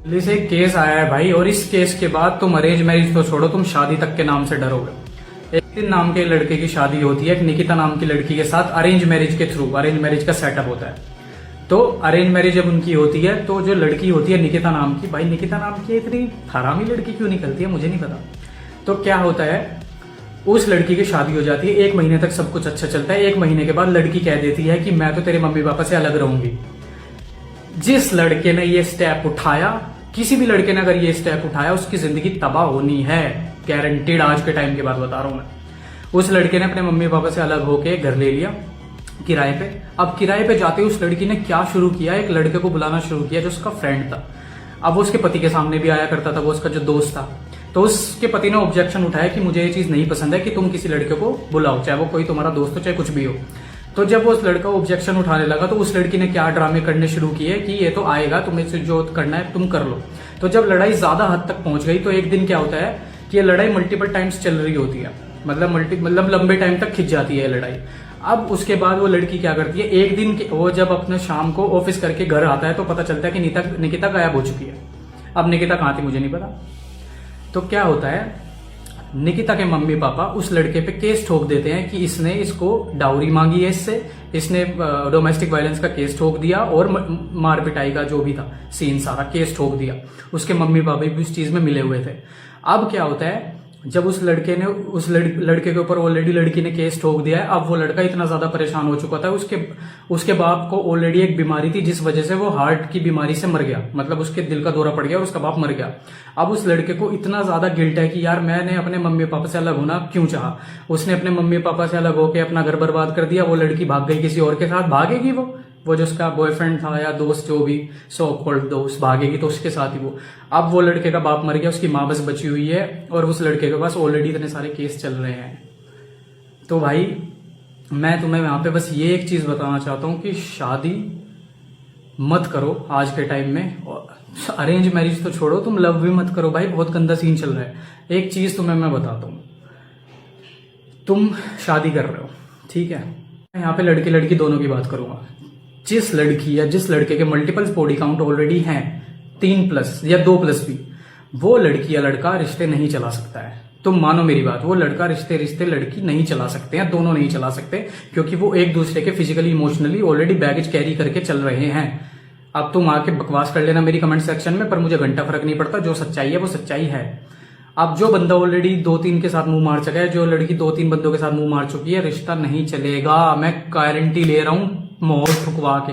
दिल्ली से एक केस आया है भाई, और इस केस के बाद तुम अरेंज मैरिज तो छोड़ो, तुम शादी तक के नाम से डरोगे। एक दिन नाम के लड़के की शादी होती है एक निकिता नाम की लड़की के साथ, अरेंज मैरिज के थ्रू। अरेंज मैरिज का सेटअप होता है। तो अरेंज मैरिज जब उनकी होती है तो जो लड़की होती है निकिता नाम की, भाई निकिता नाम की इतनी हरामी लड़की क्यों निकलती है मुझे नहीं पता। तो क्या होता है, उस लड़की की शादी हो जाती है, 1 महीने तक सब कुछ अच्छा चलता है। 1 महीने के बाद लड़की कह देती है कि मैं तो तेरे मम्मी पापा से अलग रहूंगी। जिस लड़के ने ये स्टेप उठाया, किसी भी लड़के ने अगर ये स्टेप उठाया, उसकी जिंदगी तबाह होनी है, गारंटीड। आज के टाइम की बात बता रहा हूं मैं। उस लड़के ने अपने मम्मी पापा से अलग होके घर ले लिया किराए पे। अब किराए पे जाते उस लड़की ने क्या शुरू किया, एक लड़के को बुलाना शुरू किया जो उसका फ्रेंड था। अब वो उसके पति के सामने भी आया करता था, वो उसका जो दोस्त था। तो उसके पति ने ऑब्जेक्शन उठाया कि मुझे ये चीज नहीं पसंद है कि तुम किसी लड़के को बुलाओ, चाहे वो कोई तुम्हारा दोस्त हो चाहे कुछ भी हो। तो जब वो उस लड़का ऑब्जेक्शन उठाने लगा तो उस लड़की ने क्या ड्रामे करने शुरू किए कि ये तो आएगा, तुम्हें से जो करना है तुम कर लो। तो जब लड़ाई ज्यादा हद तक पहुंच गई तो एक दिन क्या होता है कि ये लड़ाई मल्टीपल टाइम्स चल रही होती है, मतलब लंबे टाइम तक खिंच जाती है लड़ाई। अब उसके बाद वो लड़की क्या करती है, एक दिन वो जब अपने शाम को ऑफिस करके घर आता है तो पता चलता है कि निकिता गायब हो चुकी है। अब निकिता कहाँ थी मुझे नहीं पता। तो क्या होता है, निकिता के मम्मी पापा उस लड़के पे केस ठोक देते हैं कि इसने इसको डाउरी मांगी है इससे, इसने डोमेस्टिक वायलेंस का केस ठोक दिया और मार पिटाई का जो भी था सीन सारा केस ठोक दिया। उसके मम्मी पापा भी उस चीज में मिले हुए थे। अब क्या होता है, जब उस लड़के ने उस लड़के के ऊपर ऑलरेडी लड़की ने केस ठोक दिया है, अब वो लड़का इतना ज्यादा परेशान हो चुका था, उसके बाप को ऑलरेडी एक बीमारी थी जिस वजह से वो हार्ट की बीमारी से मर गया, मतलब उसके दिल का दौरा पड़ गया और उसका बाप मर गया। अब उस लड़के को इतना ज्यादा गिल्ट है कि यार मैंने अपने मम्मी पापा से अलग होना क्यों चाहा। उसने अपने मम्मी पापा से अलग होकर अपना घर बर्बाद कर दिया। वो लड़की भाग गई किसी और के साथ, भागेगी वो जो उसका बॉयफ्रेंड था या दोस्त, जो भी सो कॉल्ड दोस्त, भागेगी तो उसके साथ ही वो। अब वो लड़के का बाप मर गया, उसकी माँ बस बची हुई है और उस लड़के के पास ऑलरेडी इतने सारे केस चल रहे हैं। तो भाई मैं तुम्हें यहाँ पे बस ये एक चीज बताना चाहता हूँ कि शादी मत करो आज के टाइम में। अरेंज मैरिज तो छोड़ो, तुम लव भी मत करो भाई, बहुत गंदा सीन चल रहा है। एक चीज तुम्हें मैं बताता हूँ, तुम शादी कर रहे हो, ठीक है, यहाँ पे लड़की लड़की दोनों की बात करूंगा। जिस लड़की या जिस लड़के के मल्टीपल बॉडी काउंट ऑलरेडी हैं, 3+ या 2+ भी, वो लड़की या लड़का रिश्ते नहीं चला सकता है। तुम मानो मेरी बात, वो लड़का रिश्ते लड़की नहीं चला सकते हैं, दोनों नहीं चला सकते, क्योंकि वो एक दूसरे के physically emotionally already baggage carry करके चल रहे हैं। अब तुम आके बकवास कर लेना मेरी कमेंट सेक्शन में, पर मुझे घंटा फर्क नहीं पड़ता। जो सच्चाई है वो सच्चाई है। अब जो बंदा ऑलरेडी 2-3 के साथ मुंह मार चुका है, जो लड़की 2-3 बंदों के साथ मुंह मार चुकी है, रिश्ता नहीं चलेगा। मैं गारंटी ले रहा हूं मोहर ठुकवा के।